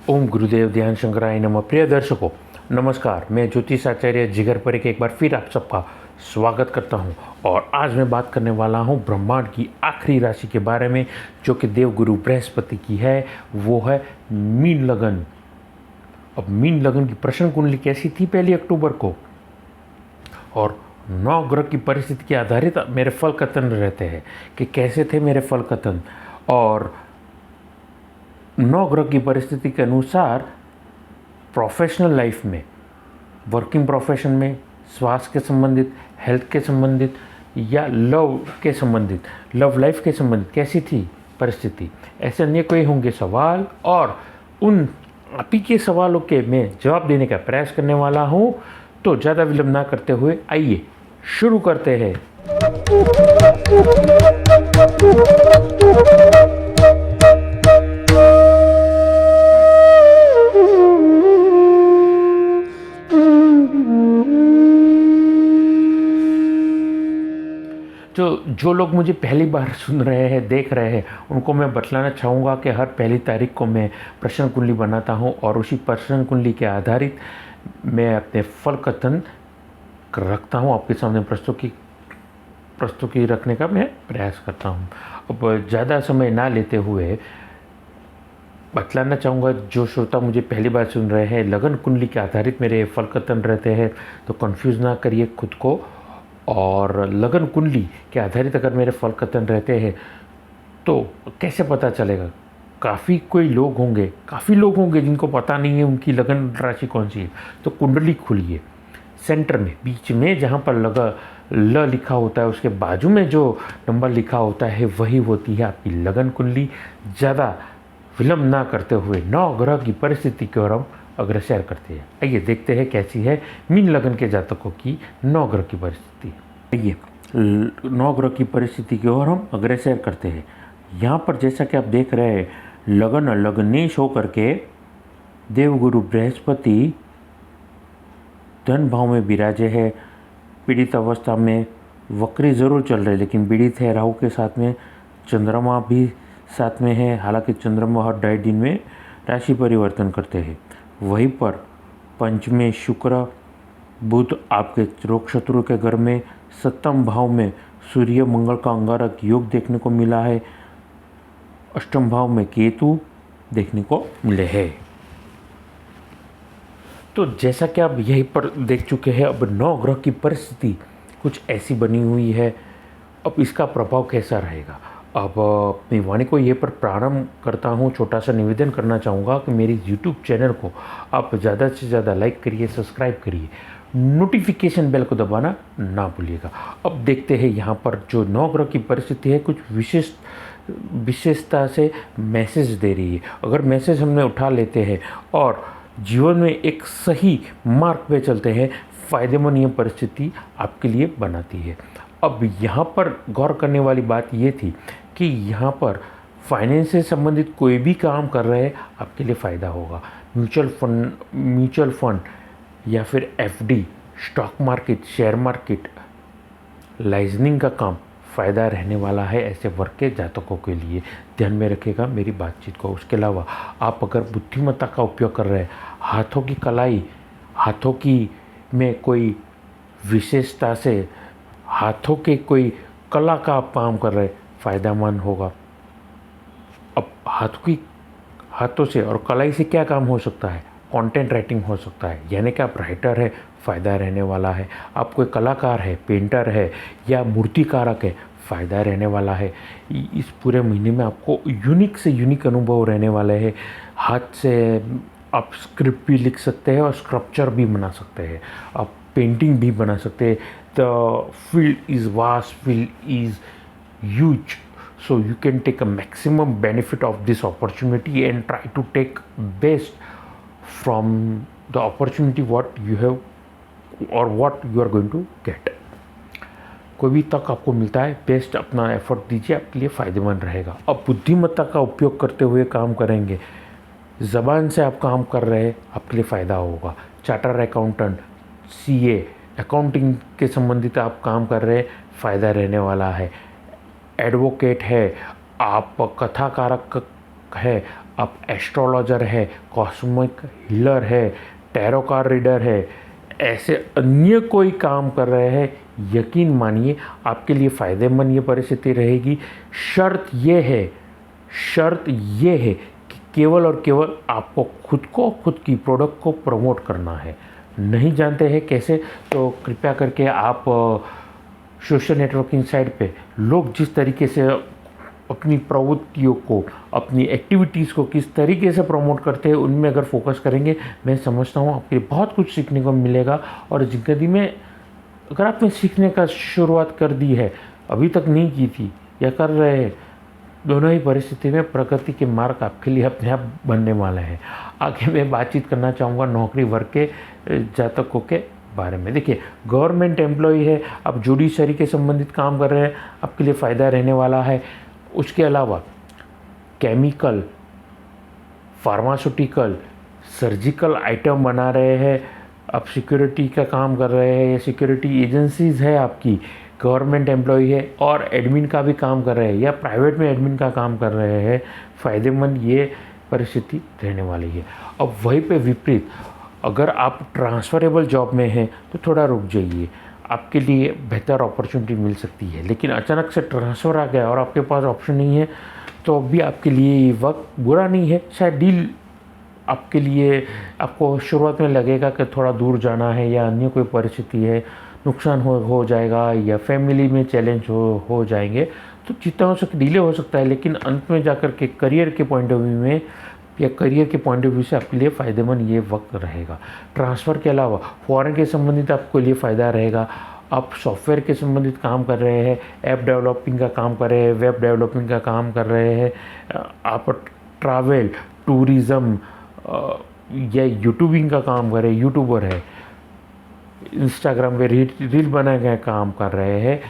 ओम गुरुदेव ध्यान शंकराय नमः। प्रिय दर्शकों नमस्कार, मैं ज्योतिष आचार्य जिगर परेख एक बार फिर आप सबका स्वागत करता हूं। और आज मैं बात करने वाला हूं ब्रह्मांड की आखिरी राशि के बारे में, जो कि देवगुरु बृहस्पति की है। वो है मीन लगन। अब मीन लगन की प्रश्न कुंडली कैसी थी 1 अक्टूबर को, और 9 ग्रह की परिस्थिति के आधारित मेरे फल कथन रहते हैं कि कैसे थे मेरे फल कथन। और 9 ग्रह की परिस्थिति के अनुसार प्रोफेशनल लाइफ में, वर्किंग प्रोफेशन में, स्वास्थ्य के संबंधित, हेल्थ के संबंधित या लव के संबंधित, लव लाइफ के संबंधित कैसी थी परिस्थिति, ऐसे अन्य कोई होंगे सवाल, और उन आप ही के सवालों के मैं जवाब देने का प्रयास करने वाला हूँ। तो ज़्यादा विलंब ना करते हुए आइए शुरू करते हैं। जो लोग मुझे पहली बार सुन रहे हैं, देख रहे हैं, उनको मैं बतलाना चाहूँगा कि हर 1 तारीख को मैं प्रश्न कुंडली बनाता हूँ, और उसी प्रश्न कुंडली के आधारित मैं अपने फल कथन रखता हूँ, आपके सामने प्रस्तुति रखने का मैं प्रयास करता हूँ। अब ज़्यादा समय ना लेते हुए बतलाना चाहूँगा, जो श्रोता मुझे पहली बार सुन रहे हैं, लगन कुंडली के आधारित मेरे फल कथन रहते हैं, तो कंफ्यूज ना करिए खुद को। और लगन कुंडली के आधारित अगर मेरे फल कथन रहते हैं तो कैसे पता चलेगा? काफ़ी लोग होंगे जिनको पता नहीं है उनकी लगन राशि कौन सी है। तो कुंडली खोलिए, सेंटर में बीच में जहाँ पर ल लिखा होता है, उसके बाजू में जो नंबर लिखा होता है वही होती है आपकी लगन कुंडली। ज़्यादा विलंब ना करते हुए 9 ग्रह की परिस्थिति की ओर हम अग्रसर करते हैं। आइए देखते हैं कैसी है मीन लगन के जातकों की 9 ग्रह की परिस्थिति। आइए 9 ग्रह की परिस्थिति की ओर हम अग्रसर करते हैं। यहाँ पर जैसा कि आप देख रहे हैं, लग्नेश होकर के देवगुरु बृहस्पति धन भाव में विराजे है। पीड़ित अवस्था में वक्री जरूर चल रहे, लेकिन पीड़ित है। राहु के साथ में चंद्रमा भी साथ में है। हालांकि चंद्रमा हर 2.5 दिन में राशि परिवर्तन करते हैं। वहीं पर पंचमें शुक्र, बुध आपके रोग शत्रु के घर में, 7वें भाव में सूर्य मंगल का अंगारक योग देखने को मिला है। 8वें भाव में केतु देखने को मिले हैं। तो जैसा कि आप यहीं पर देख चुके हैं, अब 9 ग्रह की परिस्थिति कुछ ऐसी बनी हुई है। अब इसका प्रभाव कैसा रहेगा? अब अपनी वाणी को ये पर प्रारंभ करता हूँ। छोटा सा निवेदन करना चाहूँगा कि मेरी YouTube चैनल को आप ज़्यादा से ज़्यादा लाइक करिए, सब्सक्राइब करिए, नोटिफिकेशन बेल को दबाना ना भूलिएगा। अब देखते हैं यहाँ पर जो 9 ग्रह की परिस्थिति है, कुछ विशेषता से मैसेज दे रही है। अगर मैसेज हमने उठा लेते हैं और जीवन में एक सही मार्ग पे चलते हैं, फ़ायदेमंद ये परिस्थिति आपके लिए बनाती है। अब यहाँ पर गौर करने वाली बात ये थी कि यहाँ पर फाइनेंस से संबंधित कोई भी काम कर रहे हैं, आपके लिए फ़ायदा होगा। म्यूचुअल फंड या फिर FD, stock market, share market, liaisoning का काम फ़ायदा रहने वाला है ऐसे वर्ग के जातकों के लिए। ध्यान में रखिएगा मेरी बातचीत को। उसके अलावा आप अगर बुद्धिमत्ता का उपयोग कर रहे हैं, हाथों की कलाई, हाथों की में कोई विशेषता से हाथों के कोई कला का आप काम कर रहे हैं, फ़ायदेमंद होगा। अब हाथों से और कलाई से क्या काम हो सकता है? कंटेंट राइटिंग हो सकता है, यानी कि आप राइटर है, फ़ायदा रहने वाला है। आप कोई कलाकार है, पेंटर है या मूर्तिकारक है, फ़ायदा रहने वाला है। इस पूरे महीने में आपको यूनिक से यूनिक अनुभव रहने वाले हैं। हाथ से आप स्क्रिप्ट भी लिख सकते हैं और स्क्रप्चर भी बना सकते हैं, आप पेंटिंग भी बना सकते हैं। The field is vast, field is huge, so you can take a maximum benefit of this opportunity and try to take best from the opportunity what you have or what you are going to get। कोई भी तक आपको मिलता है, best अपना effort दीजिए, आपके लिए फ़ायदेमंद रहेगा। अब बुद्धिमत्ता का उपयोग करते हुए काम करेंगे, ज़बान से आप काम कर रहे हैं, आपके लिए फ़ायदा होगा। चार्टर अकाउंटेंट, सीए, अकाउंटिंग के संबंधित आप काम कर रहे हैं, फ़ायदा रहने वाला है। एडवोकेट है, आप कथाकारक है, आप एस्ट्रोलॉजर है, कॉस्मिक हीलर है, टैरो कार्ड रीडर है, ऐसे अन्य कोई काम कर रहे हैं, यकीन मानिए आपके लिए फ़ायदेमंद ये परिस्थिति रहेगी। शर्त ये है कि केवल और केवल आपको खुद की प्रोडक्ट को प्रमोट करना है। नहीं जानते हैं कैसे, तो कृपया करके आप सोशल नेटवर्किंग साइट पे लोग जिस तरीके से अपनी प्रवृत्तियों को, अपनी एक्टिविटीज़ को किस तरीके से प्रमोट करते हैं, उनमें अगर फोकस करेंगे, मैं समझता हूँ आपके बहुत कुछ सीखने को मिलेगा। और ज़िंदगी में अगर आपने सीखने का शुरुआत कर दी है, अभी तक नहीं की थी या कर रहे हैं, दोनों ही परिस्थिति में प्रगति के मार्ग आपके लिए अपने आप बनने वाले हैं। आगे मैं बातचीत करना चाहूँगा नौकरी वर्ग के जातकों के बारे में। देखिए, गवर्नमेंट एम्प्लॉय है, आप जुडिशरी के संबंधित काम कर रहे हैं, आपके लिए फ़ायदा रहने वाला है। उसके अलावा केमिकल, फार्मास्यूटिकल, सर्जिकल आइटम बना रहे हैं, आप सिक्योरिटी का काम कर रहे हैं या सिक्योरिटी एजेंसीज़ है आपकी, गवर्नमेंट एम्प्लॉय है और एडमिन का भी काम कर रहे हैं या प्राइवेट में एडमिन का काम कर रहे हैं, फ़ायदेमंद ये परिस्थिति रहने वाली है। अब वहीं पे विपरीत, अगर आप ट्रांसफरेबल जॉब में हैं तो थोड़ा रुक जाइए, आपके लिए बेहतर अपॉर्चुनिटी मिल सकती है। लेकिन अचानक से ट्रांसफ़र आ गया और आपके पास ऑप्शन नहीं है, तो अभी आपके लिए ये वक्त बुरा नहीं है। शायद डील आपके लिए, आपको शुरुआत में लगेगा कि थोड़ा दूर जाना है या अन्य कोई परिस्थिति है, नुकसान हो जाएगा या फैमिली में चैलेंज हो जाएंगे, तो जितना हो सके डिले हो सकता है। लेकिन अंत में जाकर के करियर के पॉइंट ऑफ व्यू में या करियर के पॉइंट ऑफ व्यू से आपके लिए फ़ायदेमंद ये वक्त रहेगा। ट्रांसफ़र के अलावा फॉरेन के संबंधित आपके लिए फ़ायदा रहेगा। आप सॉफ्टवेयर के संबंधित काम कर रहे हैं, ऐप डेवलपिंग का काम कर रहे हैं, वेब डेवलपिंग का काम कर रहे हैं, आप ट्रैवल, टूरिज़्म या यूट्यूबिंग का काम कर रहे हैं, यूट्यूबर है, इंस्टाग्राम पे रील बना के काम कर रहे हैं,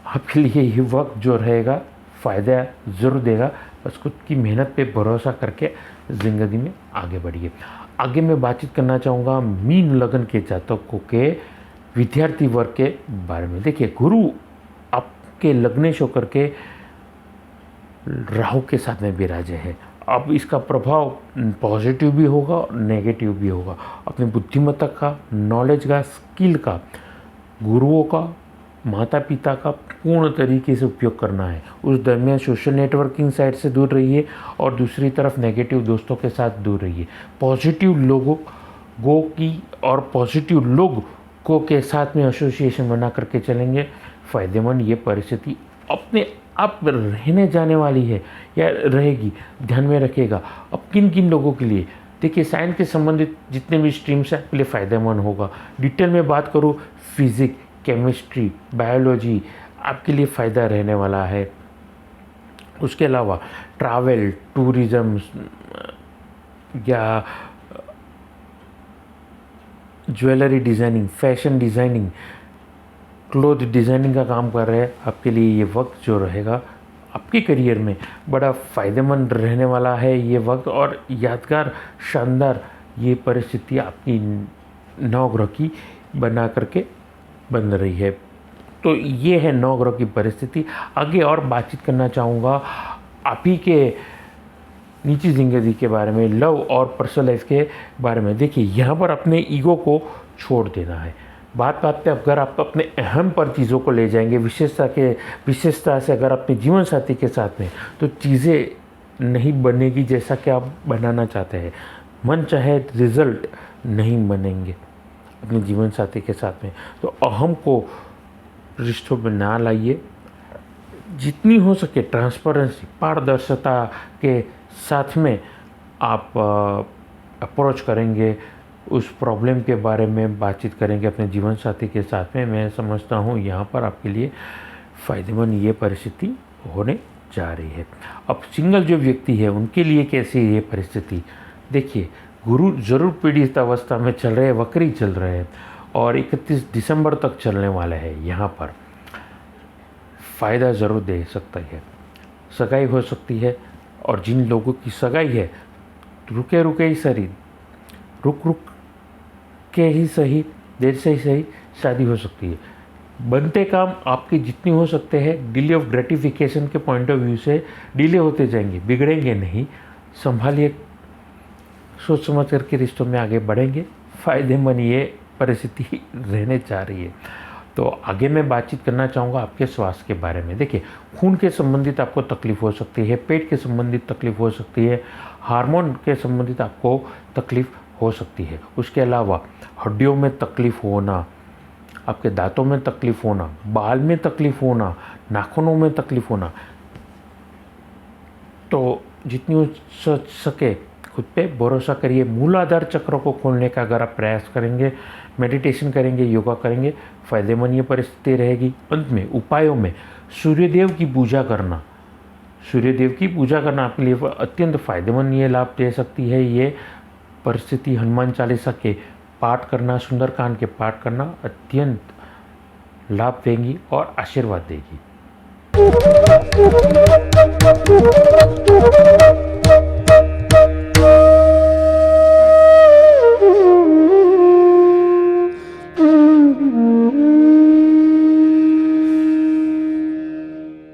आपके लिए ये वक्त जो रहेगा फ़ायदा ज़रूर देगा। बस खुद की मेहनत पे भरोसा करके ज़िंदगी में आगे बढ़िए। आगे मैं बातचीत करना चाहूँगा मीन लगन के जातकों के विद्यार्थी वर्ग के बारे में। देखिए, गुरु आपके लग्नेश होकर के राहु के साथ में विराजे है। अब इसका प्रभाव पॉजिटिव भी होगा और नेगेटिव भी होगा। अपनी बुद्धिमत्ता का, नॉलेज का, स्किल का, गुरुओं का, माता पिता का पूर्ण तरीके से उपयोग करना है। उस दरमियान सोशल नेटवर्किंग साइट से दूर रहिए और दूसरी तरफ नेगेटिव दोस्तों के साथ दूर रहिए। पॉजिटिव लोगों की और पॉजिटिव लोगों के साथ में एसोसिएशन बना करके चलेंगे, फ़ायदेमंद ये परिस्थिति अपने आप रहने जाने वाली है या रहेगी, ध्यान में रखिएगा। अब किन किन लोगों के लिए, देखिए, साइंस के संबंधित जितने भी स्ट्रीम्स हैं आपके लिए फ़ायदेमंद होगा। डिटेल में बात करूँ, फिज़िक्स, केमिस्ट्री, बायोलॉजी आपके लिए फ़ायदा रहने वाला है। उसके अलावा ट्रैवल, टूरिज़्म या jewellery designing, fashion designing, cloth designing का काम कर रहे हैं, आपके लिए ये वक्त जो रहेगा आपके करियर में बड़ा फ़ायदेमंद रहने वाला है ये वक्त। और यादगार, शानदार ये परिस्थिति आपकी नवग्रह की बना करके बन रही है। तो ये है नवग्रह की परिस्थिति। आगे और बातचीत करना चाहूँगा आप ही के निजी ज़िंदगी के बारे में, लव और पर्सनल लाइफ के बारे में। देखिए, यहाँ पर अपने ईगो को छोड़ देना है। बात बात पे अगर आप अपने अहम पर चीज़ों को ले जाएंगे, विशेषता से अगर अपने जीवन साथी के साथ में, तो चीज़ें नहीं बनेगी जैसा कि आप बनाना चाहते हैं। मन चाहे रिज़ल्ट नहीं बनेंगे अपने जीवन साथी के साथ में। तो अहम को रिश्तों में ना लाइए। जितनी हो सके ट्रांसपेरेंसी, पारदर्शिता के साथ में आप अप्रोच करेंगे, उस प्रॉब्लम के बारे में बातचीत करेंगे अपने जीवन साथी के साथ में। मैं समझता हूँ यहाँ पर आपके लिए फ़ायदेमंद ये परिस्थिति होने जा रही है। अब सिंगल जो व्यक्ति है उनके लिए कैसी ये परिस्थिति, देखिए, गुरु जरूर पीड़ित अवस्था में चल रहे हैं, वक्री चल रहे हैं और 31 दिसंबर तक चलने वाले हैं। यहाँ पर फ़ायदा ज़रूर दे सकता है, सगाई हो सकती है। और जिन लोगों की सगाई है, रुके ही सही, रुक के ही सही, देर से ही सही शादी हो सकती है। बनते काम आपके जितनी हो सकते हैं, डिले ऑफ ग्रेटिफिकेशन के पॉइंट ऑफ व्यू से डिले होते जाएंगे, बिगड़ेंगे नहीं। संभालिए सोच समझ करके रिश्तों में आगे बढ़ेंगे, फ़ायदेमंद ये परिस्थिति रहने जा रही है। तो आगे मैं बातचीत करना चाहूँगा आपके स्वास्थ्य के बारे में। देखिए, खून के संबंधित आपको तकलीफ़ हो सकती है, पेट के संबंधित तकलीफ़ हो सकती है, हार्मोन के संबंधित आपको तकलीफ़ हो सकती है। उसके अलावा हड्डियों में तकलीफ़ होना, आपके दांतों में तकलीफ़ होना, बाल में तकलीफ़ होना, नाखूनों में तकलीफ़ होना, तो जितनी हो सके खुद पे भरोसा करिए। मूलाधार चक्र को खोलने का अगर आप प्रयास करेंगे, मेडिटेशन करेंगे, योगा करेंगे, फ़ायदेमंद ये परिस्थिति रहेगी। अंत में उपायों में सूर्यदेव की पूजा करना, सूर्यदेव की पूजा करना आपके लिए अत्यंत फ़ायदेमंद ये लाभ दे सकती है। ये परिस्थिति हनुमान चालीसा के पाठ करना, सुंदरकांड के पाठ करना अत्यंत लाभ देंगी और आशीर्वाद देगी।